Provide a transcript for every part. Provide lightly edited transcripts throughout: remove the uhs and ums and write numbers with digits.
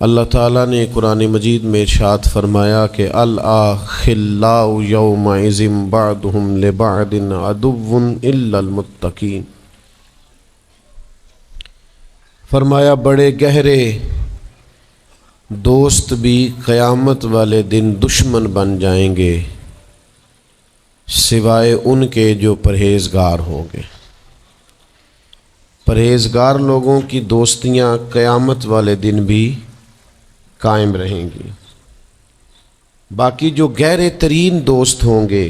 اللہ تعالیٰ نے قرآن مجید میں ارشاد فرمایا کہ الأخلاء یومئذ بعضهم لبعض عدو إلا المتقین۔ فرمایا بڑے گہرے دوست بھی قیامت والے دن دشمن بن جائیں گے سوائے ان کے جو پرہیزگار ہوں گے۔ پرہیزگار لوگوں کی دوستیاں قیامت والے دن بھی قائم رہیں گی، باقی جو گہرے ترین دوست ہوں گے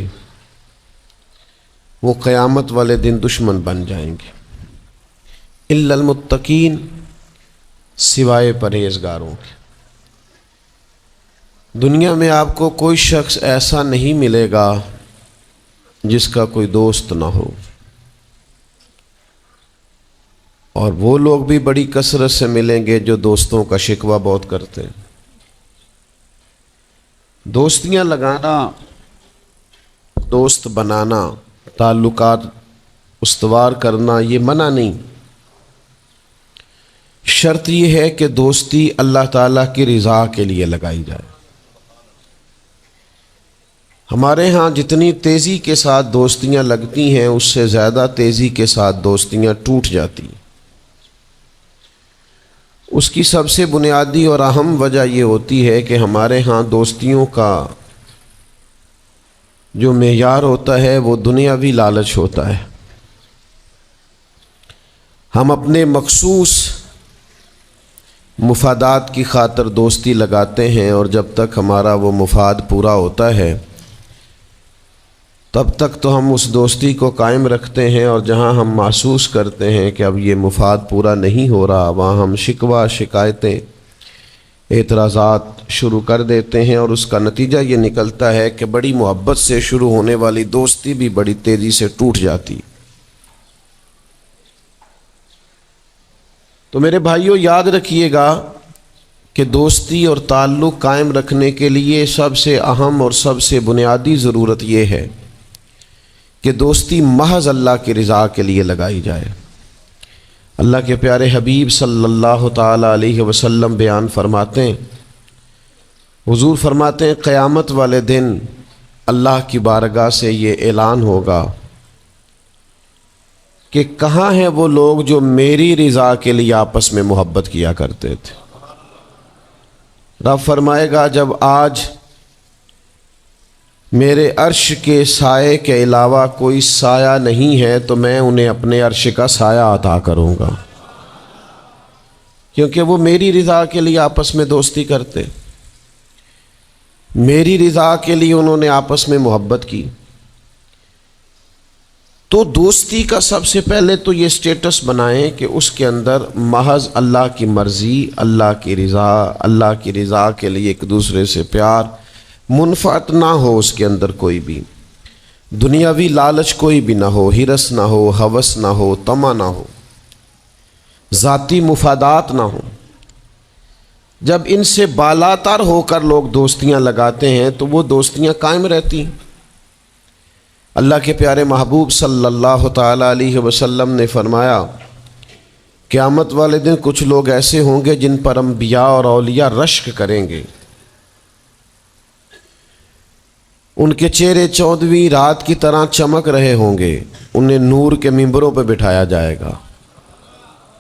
وہ قیامت والے دن دشمن بن جائیں گے۔ الا المتقین، سوائے پرہیزگاروں کے۔ دنیا میں آپ کو کوئی شخص ایسا نہیں ملے گا جس کا کوئی دوست نہ ہو، اور وہ لوگ بھی بڑی کثرت سے ملیں گے جو دوستوں کا شکوہ بہت کرتے ہیں۔ دوستیاں لگانا، دوست بنانا، تعلقات استوار کرنا یہ منع نہیں، شرط یہ ہے کہ دوستی اللہ تعالیٰ کی رضا کے لیے لگائی جائے۔ ہمارے ہاں جتنی تیزی کے ساتھ دوستیاں لگتی ہیں اس سے زیادہ تیزی کے ساتھ دوستیاں ٹوٹ جاتی ہیں۔ اس کی سب سے بنیادی اور اہم وجہ یہ ہوتی ہے کہ ہمارے ہاں دوستیوں کا جو معیار ہوتا ہے وہ دنیاوی لالچ ہوتا ہے۔ ہم اپنے مخصوص مفادات کی خاطر دوستی لگاتے ہیں، اور جب تک ہمارا وہ مفاد پورا ہوتا ہے تب تک تو ہم اس دوستی کو قائم رکھتے ہیں، اور جہاں ہم محسوس کرتے ہیں کہ اب یہ مفاد پورا نہیں ہو رہا وہاں ہم شکوہ، شکایتیں، اعتراضات شروع کر دیتے ہیں، اور اس کا نتیجہ یہ نکلتا ہے کہ بڑی محبت سے شروع ہونے والی دوستی بھی بڑی تیزی سے ٹوٹ جاتی۔ تو میرے بھائیوں یاد رکھیے گا کہ دوستی اور تعلق قائم رکھنے کے لیے سب سے اہم اور سب سے بنیادی ضرورت یہ ہے کہ دوستی محض اللہ کی رضا کے لیے لگائی جائے۔ اللہ کے پیارے حبیب صلی اللہ تعالی علیہ وسلم بیان فرماتے ہیں، حضور فرماتے ہیں قیامت والے دن اللہ کی بارگاہ سے یہ اعلان ہوگا کہ کہاں ہیں وہ لوگ جو میری رضا کے لیے آپس میں محبت کیا کرتے تھے۔ رب فرمائے گا جب آج میرے عرش کے سائے کے علاوہ کوئی سایہ نہیں ہے تو میں انہیں اپنے عرش کا سایہ عطا کروں گا، کیونکہ وہ میری رضا کے لیے آپس میں دوستی کرتے، میری رضا کے لیے انہوں نے آپس میں محبت کی۔ تو دوستی کا سب سے پہلے تو یہ سٹیٹس بنائیں کہ اس کے اندر محض اللہ کی مرضی، اللہ کی رضا کے لیے ایک دوسرے سے پیار، منفعت نہ ہو اس کے اندر، کوئی بھی دنیاوی لالچ کوئی بھی نہ ہو، ہرس نہ ہو، ہوس نہ ہو، طمع نہ ہو، ذاتی مفادات نہ ہو۔ جب ان سے بالاتر ہو کر لوگ دوستیاں لگاتے ہیں تو وہ دوستیاں قائم رہتی ہیں۔ اللہ کے پیارے محبوب صلی اللہ تعالی علیہ وسلم نے فرمایا قیامت والے دن کچھ لوگ ایسے ہوں گے جن پر انبیاء اور اولیاء رشک کریں گے، ان کے چہرے 14ویں رات کی طرح چمک رہے ہوں گے، انہیں نور کے ممبروں پہ بٹھایا جائے گا۔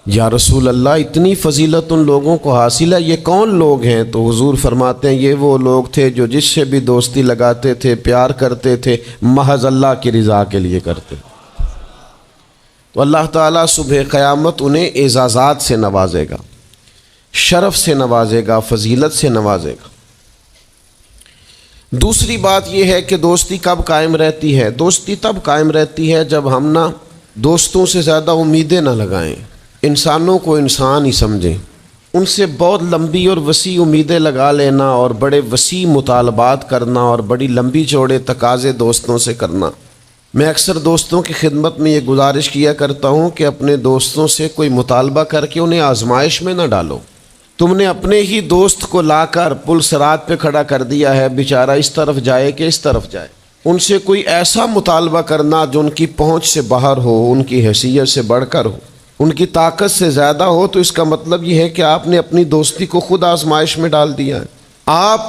یا رسول اللہ اتنی فضیلت ان لوگوں کو حاصل ہے، یہ کون لوگ ہیں؟ تو حضور فرماتے ہیں یہ وہ لوگ تھے جو جس سے بھی دوستی لگاتے تھے، پیار کرتے تھے، محض اللہ کی رضا کے لیے کرتے۔ تو اللہ تعالیٰ صبح قیامت انہیں اعزازات سے نوازے گا، شرف سے نوازے گا، فضیلت سے نوازے گا۔ دوسری بات یہ ہے کہ دوستی کب قائم رہتی ہے؟ دوستی تب قائم رہتی ہے جب ہم دوستوں سے زیادہ امیدیں نہ لگائیں، انسانوں کو انسان ہی سمجھیں، ان سے بہت لمبی اور وسیع امیدیں لگا لینا اور بڑے وسیع مطالبات کرنا اور بڑی لمبی چوڑے تقاضے دوستوں سے کرنا۔ میں اکثر دوستوں کی خدمت میں یہ گزارش کیا کرتا ہوں کہ اپنے دوستوں سے کوئی مطالبہ کر کے انہیں آزمائش میں نہ ڈالو۔ تم نے اپنے ہی دوست کو لا کر پل صراط پہ کھڑا کر دیا ہے، بیچارہ اس طرف جائے کہ اس طرف جائے۔ ان سے کوئی ایسا مطالبہ کرنا جو ان کی پہنچ سے باہر ہو، ان کی حیثیت سے بڑھ کر ہو، ان کی طاقت سے زیادہ ہو تو اس کا مطلب یہ ہے کہ آپ نے اپنی دوستی کو خود آزمائش میں ڈال دیا ہے۔ آپ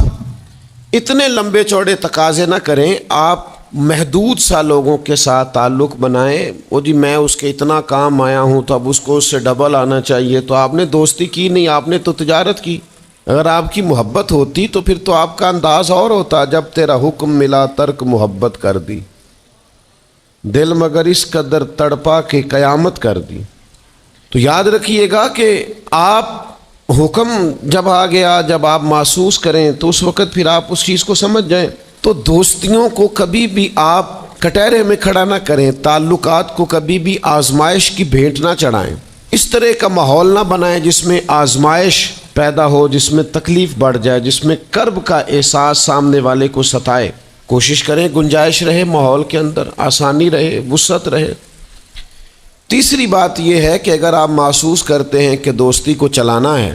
اتنے لمبے چوڑے تقاضے نہ کریں، آپ محدود سا لوگوں کے ساتھ تعلق بنائیں۔ وہ جی میں اس کے اتنا کام آیا ہوں تو اب اس کو اس سے ڈبل آنا چاہیے، تو آپ نے دوستی کی نہیں، آپ نے تو تجارت کی۔ اگر آپ کی محبت ہوتی تو پھر تو آپ کا انداز اور ہوتا، جب تیرا حکم ملا ترک محبت کر دی، دل مگر اس قدر تڑپا کہ قیامت کر دی۔ تو یاد رکھیے گا کہ آپ حکم جب آ گیا، جب آپ محسوس کریں تو اس وقت پھر آپ اس چیز کو سمجھ جائیں۔ تو دوستیوں کو کبھی بھی آپ کٹہرے میں کھڑا نہ کریں، تعلقات کو کبھی بھی آزمائش کی بھیٹ نہ چڑھائیں۔ اس طرح کا ماحول نہ بنائیں جس میں آزمائش پیدا ہو، جس میں تکلیف بڑھ جائے، جس میں کرب کا احساس سامنے والے کو ستائے۔ کوشش کریں گنجائش رہے ماحول کے اندر، آسانی رہے، وسعت رہے۔ تیسری بات یہ ہے کہ اگر آپ محسوس کرتے ہیں کہ دوستی کو چلانا ہے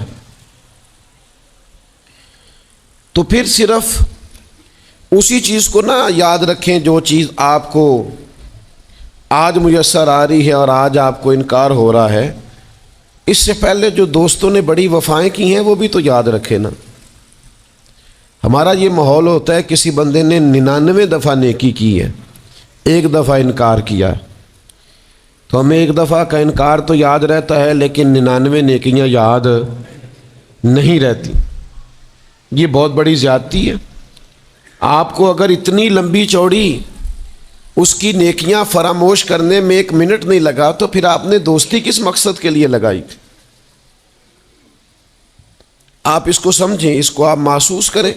تو پھر صرف اسی چیز کو نہ یاد رکھیں جو چیز آپ کو آج میسر آ رہی ہے اور آج آپ کو انکار ہو رہا ہے۔ اس سے پہلے جو دوستوں نے بڑی وفائیں کی ہیں وہ بھی تو یاد رکھیں نا۔ ہمارا یہ ماحول ہوتا ہے کسی بندے نے 99 دفعہ نیکی کی ہے، ایک دفعہ انکار کیا ہے، تو ہمیں ایک دفعہ کا انکار تو یاد رہتا ہے لیکن 99 نیکیاں یاد نہیں رہتی۔ یہ بہت بڑی زیادتی ہے۔ آپ کو اگر اتنی لمبی چوڑی اس کی نیکیاں فراموش کرنے میں 1 منٹ نہیں لگا تو پھر آپ نے دوستی کس مقصد کے لیے لگائی تھی؟ آپ اس کو سمجھیں، اس کو آپ محسوس کریں۔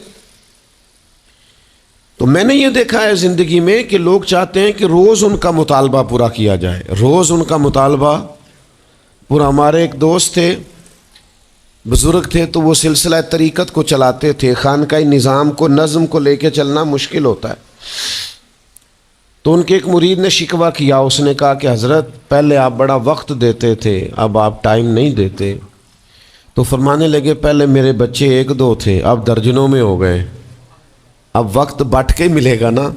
تو میں نے یہ دیکھا ہے زندگی میں کہ لوگ چاہتے ہیں کہ روز ان کا مطالبہ پورا کیا جائے، روز ان کا مطالبہ پورا۔ ہمارے ایک دوست تھے، بزرگ تھے، تو وہ سلسلہ طریقت کو چلاتے تھے۔ خانقاہ نظام کو، نظم کو لے کے چلنا مشکل ہوتا ہے۔ تو ان کے ایک مرید نے شکوہ کیا، اس نے کہا کہ حضرت پہلے آپ بڑا وقت دیتے تھے، اب آپ ٹائم نہیں دیتے۔ تو فرمانے لگے پہلے میرے بچے 1-2 تھے، اب درجنوں میں ہو گئے، اب وقت بٹ کے ملے گا نا۔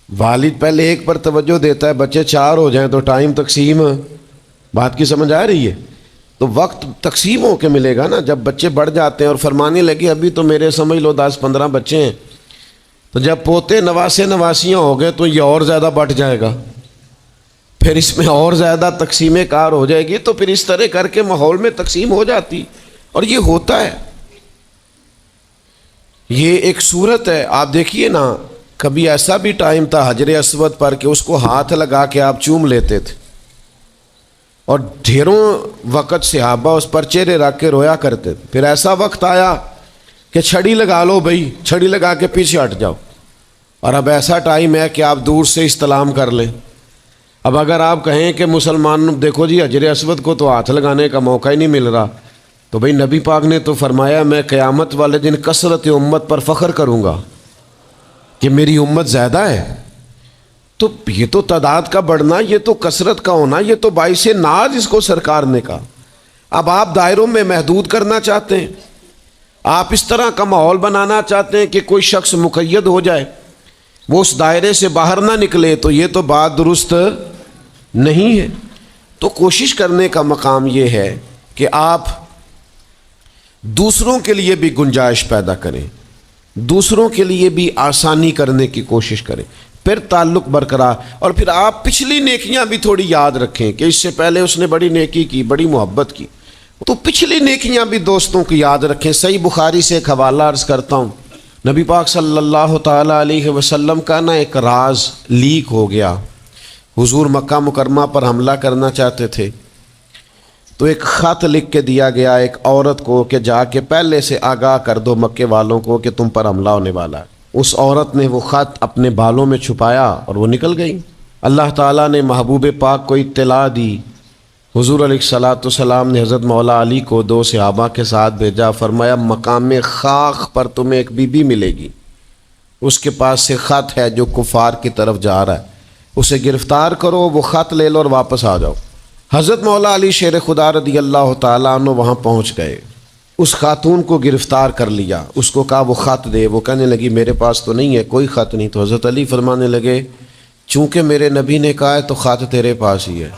والد پہلے ایک پر توجہ دیتا ہے، بچے 4 ہو جائیں تو ٹائم تقسیم، بات کی سمجھ آ رہی ہے؟ تو وقت تقسیم ہو کے ملے گا نا جب بچے بڑھ جاتے ہیں۔ اور فرمانے لگے ابھی تو میرے سمجھ لو 10-15 بچے ہیں، تو جب پوتے نواسے نواسیاں ہو گئے تو یہ اور زیادہ بٹ جائے گا، پھر اس میں اور زیادہ تقسیم کار ہو جائے گی۔ تو پھر اس طرح کر کے ماحول میں تقسیم ہو جاتی، اور یہ ہوتا ہے، یہ ایک صورت ہے۔ آپ دیکھیے نا، کبھی ایسا بھی ٹائم تھا حجر اسود پر کہ اس کو ہاتھ لگا کے آپ چوم لیتے تھے، اور ڈھیروں وقت صحابہ اس پر چہرے رکھ کے رویا کرتے تھے۔ پھر ایسا وقت آیا کہ چھڑی لگا لو بھائی، چھڑی لگا کے پیچھے ہٹ جاؤ، اور اب ایسا ٹائم ہے کہ آپ دور سے استلام کر لیں۔ اب اگر آپ کہیں کہ مسلمان دیکھو جی حجر اسود کو تو ہاتھ لگانے کا موقع ہی نہیں مل رہا، تو بھئی نبی پاک نے تو فرمایا میں قیامت والے دن کثرت امت پر فخر کروں گا کہ میری امت زیادہ ہے۔ تو یہ تو تعداد کا بڑھنا، یہ تو کثرت کا ہونا، یہ تو باعث ناز اس کو سرکار نے کہا۔ اب آپ دائروں میں محدود کرنا چاہتے ہیں، آپ اس طرح کا ماحول بنانا چاہتے ہیں کہ کوئی شخص مقید ہو جائے، وہ اس دائرے سے باہر نہ نکلے، تو یہ تو بات درست نہیں ہے۔ تو کوشش کرنے کا مقام یہ ہے کہ آپ دوسروں کے لیے بھی گنجائش پیدا کریں، دوسروں کے لیے بھی آسانی کرنے کی کوشش کریں، پھر تعلق برقرار۔ اور پھر آپ پچھلی نیکیاں بھی تھوڑی یاد رکھیں کہ اس سے پہلے اس نے بڑی نیکی کی، بڑی محبت کی، تو پچھلی نیکیاں بھی دوستوں کی یاد رکھیں۔ صحیح بخاری سے ایک حوالہ عرض کرتا ہوں، نبی پاک صلی اللہ تعالی علیہ وسلم کا نا ایک راز لیک ہو گیا۔ حضور مکہ مکرمہ پر حملہ کرنا چاہتے تھے، تو ایک خط لکھ کے دیا گیا ایک عورت کو کہ جا کے پہلے سے آگاہ کر دو مکے والوں کو کہ تم پر حملہ ہونے والا ہے۔ اس عورت نے وہ خط اپنے بالوں میں چھپایا اور وہ نکل گئی۔ اللہ تعالیٰ نے محبوب پاک کو اطلاع دی، حضور علیہ الصلاۃ والسلام نے حضرت مولا علی کو 2 صحابہ کے ساتھ بھیجا، فرمایا مقام خاک پر تمہیں ایک بی بی ملے گی، اس کے پاس سے خط ہے جو کفار کی طرف جا رہا ہے، اسے گرفتار کرو، وہ خط لے لو اور واپس آ جاؤ۔ حضرت مولا علی شیر خدا رضی اللہ تعالیٰ عنہ وہاں پہنچ گئے، اس خاتون کو گرفتار کر لیا، اس کو کہا وہ خط دے، وہ کہنے لگی میرے پاس تو نہیں ہے، کوئی خط نہیں۔ تو حضرت علی فرمانے لگے چونکہ میرے نبی نے کہا ہے تو خط تیرے پاس ہی ہے۔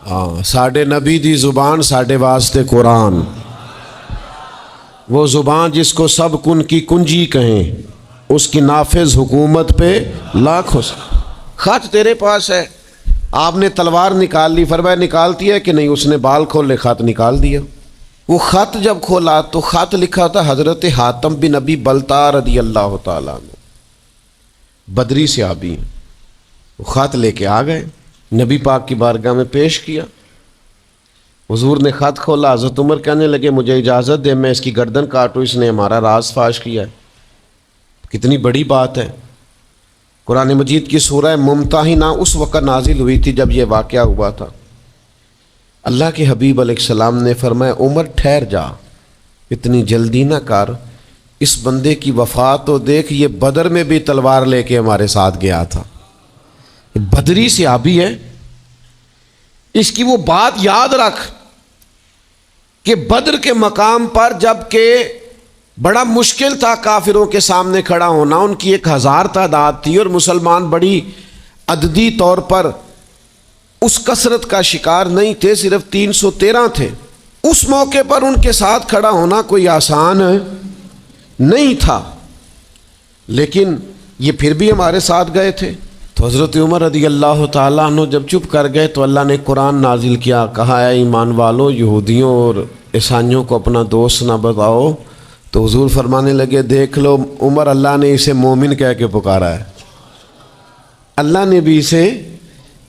ہاں ساڈے نبی دی زبان ساڈے واسطے قرآن، وہ زبان جس کو سب کن کی کنجی کہیں، اس کی نافذ حکومت پہ لاکھوں سے۔ خط تیرے پاس ہے، آپ نے تلوار نکال لی، فرمایا نکالتی ہے کہ نہیں؟ اس نے بال کھولے، خط نکال دیا۔ وہ خط جب کھولا تو خط لکھا تھا حضرت حاتم بن ابی بلتع رضی اللہ تعالیٰ عنہ، بدری صحابی ہیں۔ وہ خط لے کے آ گئے، نبی پاک کی بارگاہ میں پیش کیا۔ حضور نے خط کھولا، حضرت عمر کہنے لگے مجھے اجازت دے میں اس کی گردن کاٹوں، اس نے ہمارا راز فاش کیا ہے۔ کتنی بڑی بات ہے۔ قرآن مجید کی سورہ ممتحنہ اس وقت نازل ہوئی تھی جب یہ واقعہ ہوا تھا۔ اللہ کے حبیب علیہ السلام نے فرمایا عمر ٹھہر جا، اتنی جلدی نہ کر، اس بندے کی وفات تو دیکھ، یہ بدر میں بھی تلوار لے کے ہمارے ساتھ گیا تھا، بدری صحابی ہے، اس کی وہ بات یاد رکھ کہ بدر کے مقام پر جب کہ بڑا مشکل تھا کافروں کے سامنے کھڑا ہونا، ان کی 1000 تعداد تھی اور مسلمان بڑی عددی طور پر اس کثرت کا شکار نہیں تھے، صرف 313 تھے۔ اس موقع پر ان کے ساتھ کھڑا ہونا کوئی آسان نہیں تھا، لیکن یہ پھر بھی ہمارے ساتھ گئے تھے۔ تو حضرت عمر رضی اللہ تعالیٰ عنہ جب چپ کر گئے تو اللہ نے قرآن نازل کیا، کہا اے ایمان والو یہودیوں اور عیسائیوں کو اپنا دوست نہ بتاؤ۔ تو حضور فرمانے لگے دیکھ لو عمر، اللہ نے اسے مومن کہہ کے پکارا ہے، اللہ نے بھی اسے۔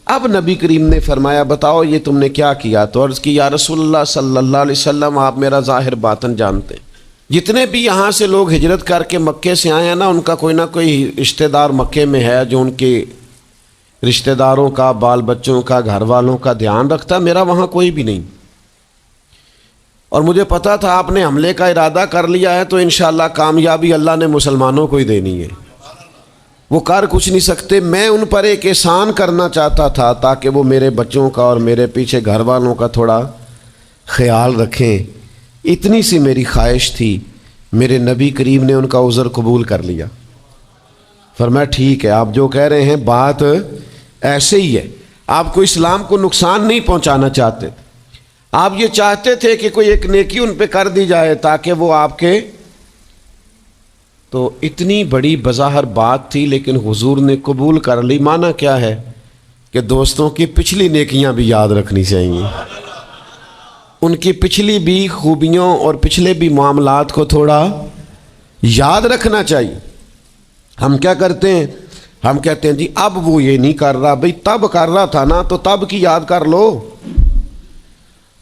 اب نبی کریم نے فرمایا بتاؤ یہ تم نے کیا کیا؟ تو عرض کی یا رسول اللہ صلی اللہ علیہ وسلم آپ میرا ظاہر باطن جانتے ہیں، جتنے بھی یہاں سے لوگ ہجرت کر کے مکے سے آئے ہیں نا، ان کا کوئی نہ کوئی رشتہ دار مکے میں ہے جو ان کے رشتہ داروں کا، بال بچوں کا، گھر والوں کا دھیان رکھتا، میرا وہاں کوئی بھی نہیں۔ اور مجھے پتا تھا آپ نے حملے کا ارادہ کر لیا ہے تو انشاءاللہ کامیابی اللہ نے مسلمانوں کو ہی دینی ہے، وہ کر کچھ نہیں سکتے۔ میں ان پر ایک احسان کرنا چاہتا تھا تاکہ وہ میرے بچوں کا اور میرے پیچھے گھر والوں کا تھوڑا خیال رکھیں، اتنی سی میری خواہش تھی۔ میرے نبی کریم نے ان کا عذر قبول کر لیا، فرمایا ٹھیک ہے آپ جو کہہ رہے ہیں بات ایسے ہی ہے، آپ کو اسلام کو نقصان نہیں پہنچانا چاہتے، آپ یہ چاہتے تھے کہ کوئی ایک نیکی ان پہ کر دی جائے تاکہ وہ آپ کے، تو اتنی بڑی بظاہر بات تھی لیکن حضور نے قبول کر لی۔ معنی کیا ہے کہ دوستوں کی پچھلی نیکیاں بھی یاد رکھنی چاہیے، ان کی پچھلی بھی خوبیوں اور پچھلے بھی معاملات کو تھوڑا یاد رکھنا چاہیے۔ ہم کیا کرتے ہیں؟ ہم کہتے ہیں جی اب وہ یہ نہیں کر رہا، بھئی تب کر رہا تھا نا، تو تب کی یاد کر لو،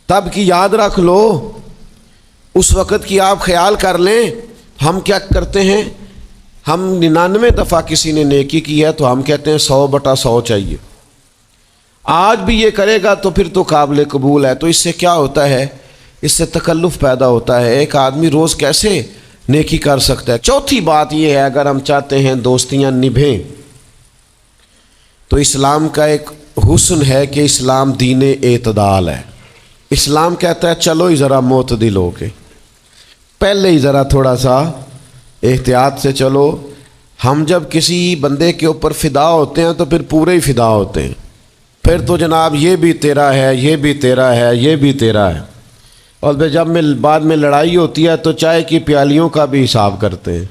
تب کی یاد رکھ لو، اس وقت کی آپ خیال کر لیں۔ ہم کیا کرتے ہیں؟ ہم 99 دفعہ کسی نے نیکی کی ہے تو ہم کہتے ہیں 100/100 چاہیے، آج بھی یہ کرے گا تو پھر تو قابل قبول ہے۔ تو اس سے کیا ہوتا ہے؟ اس سے تکلف پیدا ہوتا ہے، ایک آدمی روز کیسے نیکی کر سکتا ہے؟ چوتھی بات یہ ہے اگر ہم چاہتے ہیں دوستیاں نبھیں تو اسلام کا ایک حسن ہے کہ اسلام دین اعتدال ہے۔ اسلام کہتا ہے چلو ہی ذرا معتدل ہو کے، پہلے ہی ذرا تھوڑا سا احتیاط سے چلو۔ ہم جب کسی بندے کے اوپر فدا ہوتے ہیں تو پھر پورے ہی فدا ہوتے ہیں، پھر تو جناب یہ بھی تیرا ہے، یہ بھی تیرا ہے، یہ بھی تیرا ہے، اور جب بعد میں لڑائی ہوتی ہے تو چائے کی پیالیوں کا بھی حساب کرتے ہیں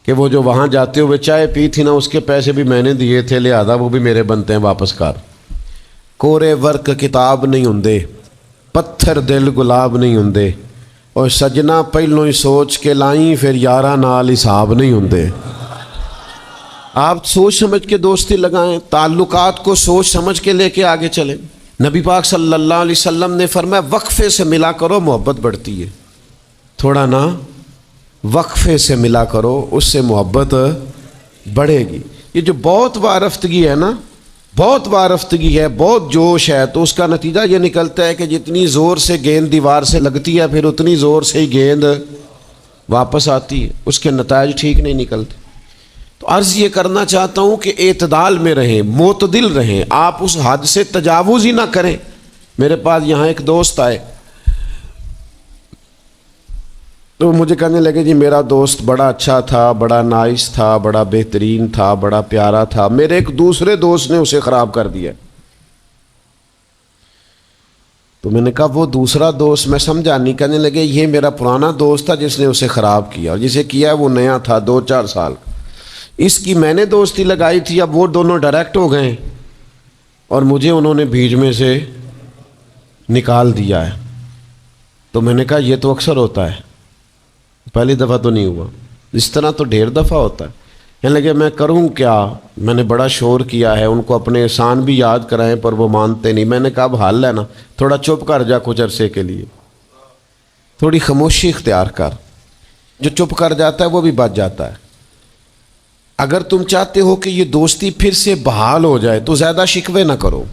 کہ وہ جو وہاں جاتے ہوئے چائے پی تھی نا اس کے پیسے بھی میں نے دیے تھے، لہذا وہ بھی میرے بنتے ہیں واپس کر۔ کورے ورک کتاب نہیں ہوندے، پتھر دل گلاب نہیں ہوندے، اور سجنا پہلوں ہی سوچ کے لائیں پھر یاراں نال حساب نہیں ہوندے۔ آپ سوچ سمجھ کے دوستی لگائیں، تعلقات کو سوچ سمجھ کے لے کے آگے چلیں۔ نبی پاک صلی اللہ علیہ وسلم نے فرمایا وقفے سے ملا کرو محبت بڑھتی ہے، تھوڑا نا وقفے سے ملا کرو، اس سے محبت بڑھے گی۔ یہ جو بہت وارفتگی ہے نا، بہت وارفتگی ہے، بہت جوش ہے، تو اس کا نتیجہ یہ نکلتا ہے کہ جتنی زور سے گیند دیوار سے لگتی ہے پھر اتنی زور سے ہی گیند واپس آتی ہے، اس کے نتائج ٹھیک نہیں نکلتے۔ تو عرض یہ کرنا چاہتا ہوں کہ اعتدال میں رہیں، معتدل رہیں، آپ اس حد سے تجاوز ہی نہ کریں۔ میرے پاس یہاں ایک دوست آئے تو مجھے کہنے لگے جی میرا دوست بڑا اچھا تھا، بڑا نائس تھا، بڑا بہترین تھا، بڑا پیارا تھا، میرے ایک دوسرے دوست نے اسے خراب کر دیا۔ تو میں نے کہا وہ دوسرا دوست میں سمجھا نہیں. کہنے لگے یہ میرا پرانا دوست تھا جس نے اسے خراب کیا, اور جسے کیا ہے وہ نیا تھا 2-4 سال کا. اس کی میں نے دوستی لگائی تھی, اب وہ دونوں ڈائریکٹ ہو گئے اور مجھے انہوں نے بیچ میں سے نکال دیا ہے. تو میں نے کہا یہ تو اکثر ہوتا ہے, پہلی دفعہ تو نہیں ہوا, اس طرح تو ڈھیر دفعہ ہوتا ہے. کہنے لگے میں کروں کیا, میں نے بڑا شور کیا ہے, ان کو اپنے احسان بھی یاد کرائیں پر وہ مانتے نہیں. میں نے کہا اب حل ہے نا, تھوڑا چپ کر جا کچھ عرصے کے لیے, تھوڑی خاموشی اختیار کر. جو چپ کر جاتا ہے وہ بھی بچ جاتا ہے. اگر تم چاہتے ہو کہ یہ دوستی پھر سے بحال ہو جائے تو زیادہ شکوے نہ کرو,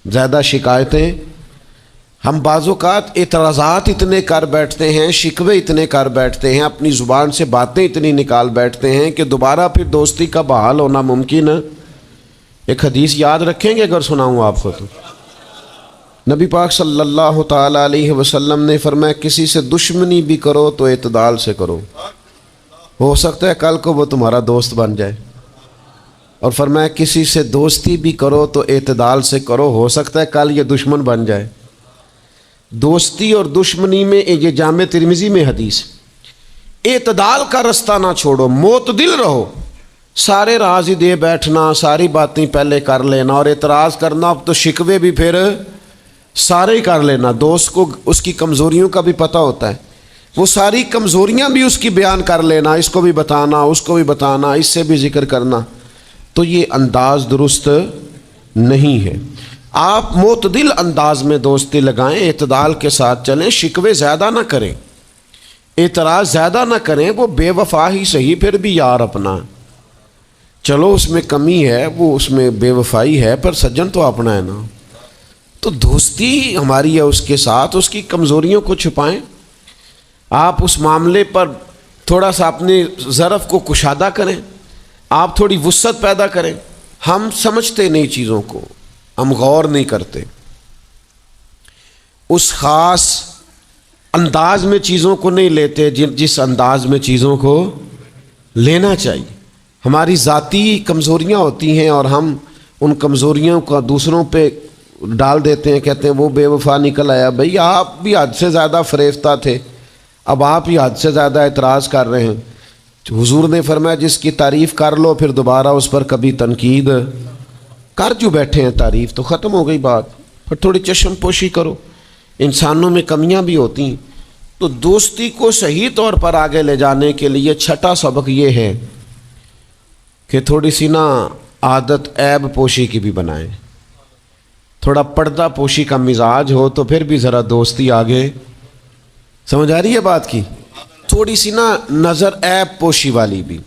زیادہ شکایتیں. ہم بعض اوقات اعتراضات اتنے کر بیٹھتے ہیں, شکوے اتنے کر بیٹھتے ہیں, اپنی زبان سے باتیں اتنی نکال بیٹھتے ہیں کہ دوبارہ پھر دوستی کا بحال ہونا ممکن ہے. ایک حدیث یاد رکھیں گے اگر سناؤں آپ کو تو. نبی پاک صلی اللہ تعالیٰ علیہ وسلم نے فرمایا کسی سے دشمنی بھی کرو تو اعتدال سے کرو, ہو سکتا ہے کل کو وہ تمہارا دوست بن جائے. اور فرمایا کسی سے دوستی بھی کرو تو اعتدال سے کرو, ہو سکتا ہے کل یہ دشمن بن جائے. دوستی اور دشمنی میں یہ جامع ترمذی میں حدیث, اعتدال کا رستہ نہ چھوڑو, معتدل رہو. سارے راز ہی دے بیٹھنا, ساری باتیں پہلے کر لینا اور اعتراض کرنا, اب تو شکوے بھی پھر سارے ہی کر لینا. دوست کو اس کی کمزوریوں کا بھی پتہ ہوتا ہے, وہ ساری کمزوریاں بھی اس کی بیان کر لینا, اس کو بھی بتانا, اس کو بھی بتانا, اس سے بھی ذکر کرنا. تو یہ انداز درست نہیں ہے. آپ معتدل انداز میں دوستی لگائیں, اعتدال کے ساتھ چلیں, شکوے زیادہ نہ کریں, اعتراض زیادہ نہ کریں. وہ بے وفا ہی صحیح پھر بھی یار اپنا, چلو اس میں کمی ہے, وہ اس میں بے وفائی ہے, پر سجن تو اپنا ہے نا. تو دوستی ہماری ہے اس کے ساتھ, اس کی کمزوریوں کو چھپائیں. آپ اس معاملے پر تھوڑا سا اپنے ظرف کو کشادہ کریں, آپ تھوڑی وسعت پیدا کریں. ہم سمجھتے نہیں چیزوں کو, ہم غور نہیں کرتے, اس خاص انداز میں چیزوں کو نہیں لیتے جس انداز میں چیزوں کو لینا چاہیے. ہماری ذاتی کمزوریاں ہوتی ہیں اور ہم ان کمزوریوں کا دوسروں پہ ڈال دیتے ہیں, کہتے ہیں وہ بے وفا نکل آیا. بھئی آپ بھی حد سے زیادہ فریفتہ تھے, اب آپ ہی حد سے زیادہ اعتراض کر رہے ہیں. حضور نے فرمایا جس کی تعریف کر لو پھر دوبارہ اس پر کبھی تنقید کر جو بیٹھے ہیں, تعریف تو ختم ہو گئی بات. پھر تھوڑی چشم پوشی کرو, انسانوں میں کمیاں بھی ہوتی ہیں. تو دوستی کو صحیح طور پر آگے لے جانے کے لیے چھٹا سبق یہ ہے کہ تھوڑی سی نا عادت عیب پوشی کی بھی بنائیں. تھوڑا پردہ پوشی کا مزاج ہو تو پھر بھی ذرا دوستی آگے. سمجھ آ رہی ہے بات کی؟ تھوڑی سی نا نظر عیب پوشی والی بھی.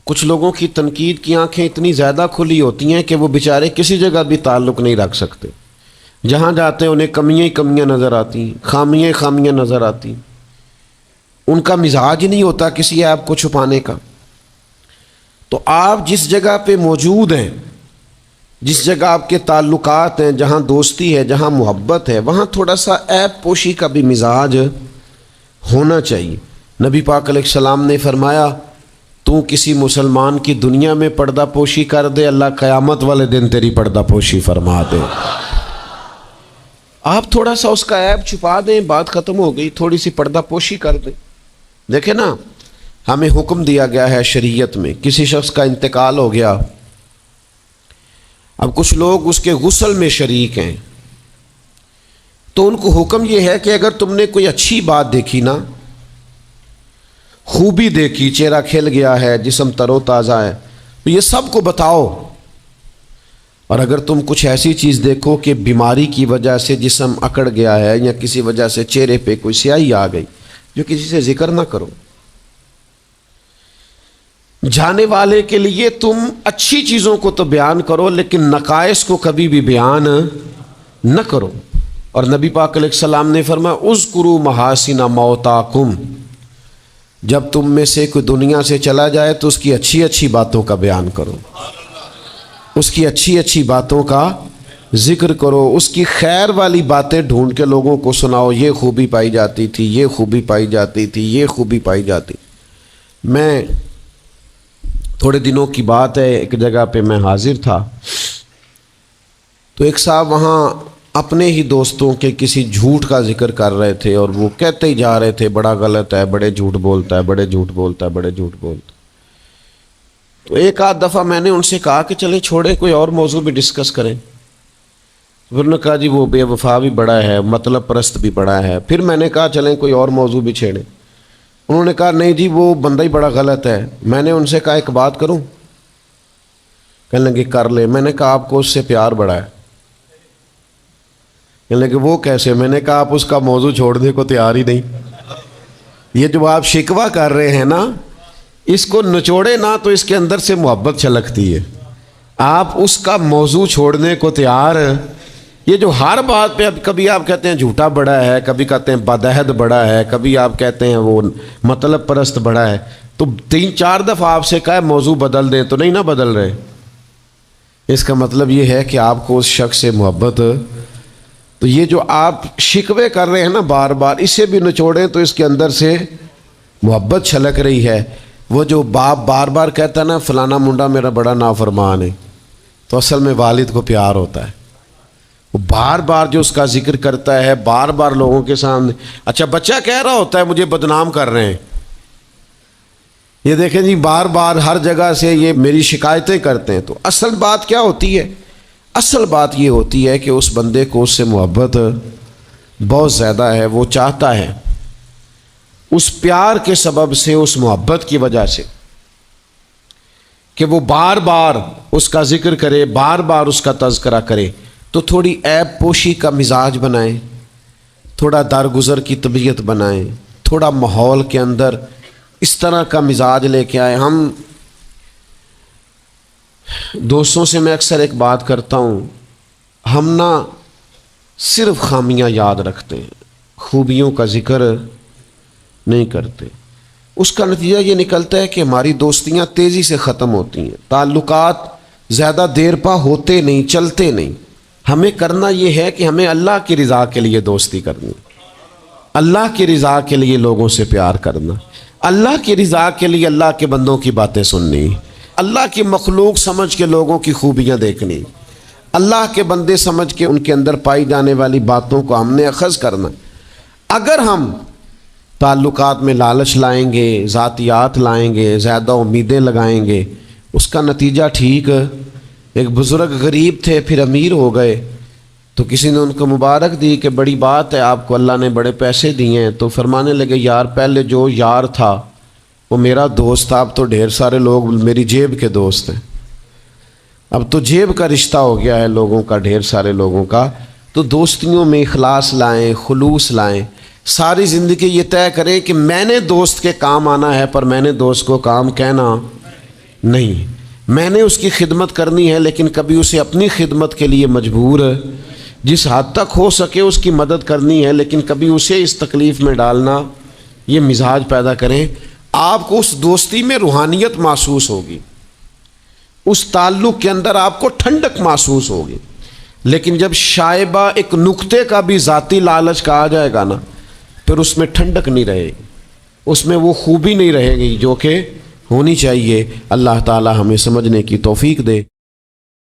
کچھ لوگوں کی تنقید کی آنکھیں اتنی زیادہ کھلی ہوتی ہیں کہ وہ بیچارے کسی جگہ بھی تعلق نہیں رکھ سکتے. جہاں جاتے ہیں انہیں کمیاں ہی کمیاں نظر آتی ہیں, خامیاں خامیاں نظر آتی ہیں. ان کا مزاج نہیں ہوتا کسی عیب کو چھپانے کا. تو آپ جس جگہ پہ موجود ہیں, جس جگہ آپ کے تعلقات ہیں, جہاں دوستی ہے, جہاں محبت ہے, وہاں تھوڑا سا عیب پوشی کا بھی مزاج ہونا چاہیے. نبی پاک علیہ السلام نے فرمایا تو کسی مسلمان کی دنیا میں پردہ پوشی کر دے, اللہ قیامت والے دن تیری پردہ پوشی فرما دے. آپ تھوڑا سا اس کا عیب چھپا دیں, بات ختم ہو گئی. تھوڑی سی پردہ پوشی کر دیں. دیکھیں نا, ہمیں حکم دیا گیا ہے شریعت میں, کسی شخص کا انتقال ہو گیا, اب کچھ لوگ اس کے غسل میں شریک ہیں, تو ان کو حکم یہ ہے کہ اگر تم نے کوئی اچھی بات دیکھی نا, خوبی دیکھی, چہرہ کھل گیا ہے, جسم تر و تازہ ہے, تو یہ سب کو بتاؤ. اور اگر تم کچھ ایسی چیز دیکھو کہ بیماری کی وجہ سے جسم اکڑ گیا ہے یا کسی وجہ سے چہرے پہ کوئی سیاہی آ گئی, جو کسی سے ذکر نہ کرو. جانے والے کے لیے تم اچھی چیزوں کو تو بیان کرو لیکن نقائص کو کبھی بھی بیان نہ کرو. اور نبی پاک علیہ السلام نے فرمایا اذکروا محاسن موتاکم, جب تم میں سے کوئی دنیا سے چلا جائے تو اس کی اچھی اچھی باتوں کا بیان کرو, اس کی اچھی اچھی باتوں کا ذکر کرو, اس کی خیر والی باتیں ڈھونڈ کے لوگوں کو سناؤ. یہ خوبی پائی جاتی تھی, یہ خوبی پائی جاتی تھی, یہ خوبی پائی جاتی. میں تھوڑے دنوں کی بات ہے, ایک جگہ پہ میں حاضر تھا, تو ایک صاحب وہاں اپنے ہی دوستوں کے کسی جھوٹ کا ذکر کر رہے تھے اور وہ کہتے ہی جا رہے تھے بڑا غلط ہے، بڑے جھوٹ بولتا ہے، بڑے جھوٹ بولتا ہے، بڑے جھوٹ بولتا ہے۔ تو ایک آدھ دفعہ میں نے ان سے کہا کہ چلیں چھوڑیں، کوئی اور موضوع بھی ڈسکس کریں۔ پھر انہوں نے کہا جی وہ بے وفا بھی بڑا ہے، مطلب پرست بھی بڑا ہے۔ پھر میں نے کہا چلیں کوئی اور موضوع بھی چھیڑیں۔ انہوں نے کہا نہیں جی وہ بندہ ہی بڑا غلط ہے۔ میں نے ان سے کہا ایک بات کروں؟ کہنے لگے کر لے۔ میں نے کہا آپ کو اس سے پیار بڑا ہے۔ کہنے لگے وہ کیسے؟ میں نے کہا آپ اس کا موضوع چھوڑنے کو تیار ہی نہیں۔ یہ جو آپ شکوہ کر رہے ہیں نا، اس کو نچوڑے نا تو اس کے اندر سے محبت چھلکتی ہے۔ آپ اس کا موضوع چھوڑنے کو تیار، یہ جو ہر بات پہ اب کبھی آپ کہتے ہیں جھوٹا بڑا ہے، کبھی کہتے ہیں بدعہد بڑا ہے، کبھی آپ کہتے ہیں وہ مطلب پرست بڑا ہے، تو 3-4 دفعہ آپ سے کہا موضوع بدل دیں تو نہیں نہ بدل رہے۔ اس کا مطلب یہ ہے کہ آپ کو اس شخص سے محبت۔ تو یہ جو آپ شکوے کر رہے ہیں نا بار بار، اسے بھی نچوڑیں تو اس کے اندر سے محبت چھلک رہی ہے۔ وہ جو باپ بار بار کہتا ہے نا فلانا منڈا میرا بڑا نافرمان ہے، تو اصل میں والد کو پیار ہوتا ہے۔ وہ بار بار جو اس کا ذکر کرتا ہے، بار بار لوگوں کے سامنے، اچھا بچہ کہہ رہا ہوتا ہے مجھے بدنام کر رہے ہیں، یہ دیکھیں جی بار بار ہر جگہ سے یہ میری شکایتیں کرتے ہیں۔ تو اصل بات کیا ہوتی ہے؟ اصل بات یہ ہوتی ہے کہ اس بندے کو اس سے محبت بہت زیادہ ہے، وہ چاہتا ہے اس پیار کے سبب سے، اس محبت کی وجہ سے کہ وہ بار بار اس کا ذکر کرے، بار بار اس کا تذکرہ کرے، تو تھوڑی عیب پوشی کا مزاج بنائیں، تھوڑا درگزر کی طبیعت بنائیں، تھوڑا ماحول کے اندر اس طرح کا مزاج لے کے آئے۔ ہم دوستوں سے میں اکثر ایک بات کرتا ہوں، ہم نہ صرف خامیاں یاد رکھتے ہیں، خوبیوں کا ذکر نہیں کرتے۔ اس کا نتیجہ یہ نکلتا ہے کہ ہماری دوستیاں تیزی سے ختم ہوتی ہیں، تعلقات زیادہ دیر پا ہوتے نہیں، چلتے نہیں۔ ہمیں کرنا یہ ہے کہ ہمیں اللہ کی رضا کے لیے دوستی کرنی، اللہ کی رضا کے لیے لوگوں سے پیار کرنا، اللہ کی رضا کے لیے اللہ کے بندوں کی باتیں سننی، اللہ کی مخلوق سمجھ کے لوگوں کی خوبیاں دیکھنی، اللہ کے بندے سمجھ کے ان کے اندر پائی جانے والی باتوں کو ہم نے اخذ کرنا۔ اگر ہم تعلقات میں لالچ لائیں گے، ذاتیات لائیں گے، زیادہ امیدیں لگائیں گے، اس کا نتیجہ ٹھیک۔ ایک بزرگ غریب تھے پھر امیر ہو گئے، تو کسی نے ان کو مبارک دی کہ بڑی بات ہے آپ کو اللہ نے بڑے پیسے دیے ہیں، تو فرمانے لگے یار پہلے جو یار تھا وہ میرا دوست تھا، اب تو ڈھیر سارے لوگ میری جیب کے دوست ہیں، اب تو جیب کا رشتہ ہو گیا ہے لوگوں کا، ڈھیر سارے لوگوں کا۔ تو دوستیوں میں اخلاص لائیں، خلوص لائیں، ساری زندگی یہ طے کریں کہ میں نے دوست کے کام آنا ہے، پر میں نے دوست کو کام کہنا نہیں، میں نے اس کی خدمت کرنی ہے لیکن کبھی اسے اپنی خدمت کے لیے مجبور، جس حد تک ہو سکے اس کی مدد کرنی ہے لیکن کبھی اسے اس تکلیف میں ڈالنا، یہ مزاج پیدا کریں۔ آپ کو اس دوستی میں روحانیت محسوس ہوگی، اس تعلق کے اندر آپ کو ٹھنڈک محسوس ہوگی۔ لیکن جب شائبہ ایک نقطے کا بھی ذاتی لالچ کا آ جائے گا نا، پھر اس میں ٹھنڈک نہیں رہے گی، اس میں وہ خوبی نہیں رہے گی جو کہ ہونی چاہیے۔ اللہ تعالی ہمیں سمجھنے کی توفیق دے۔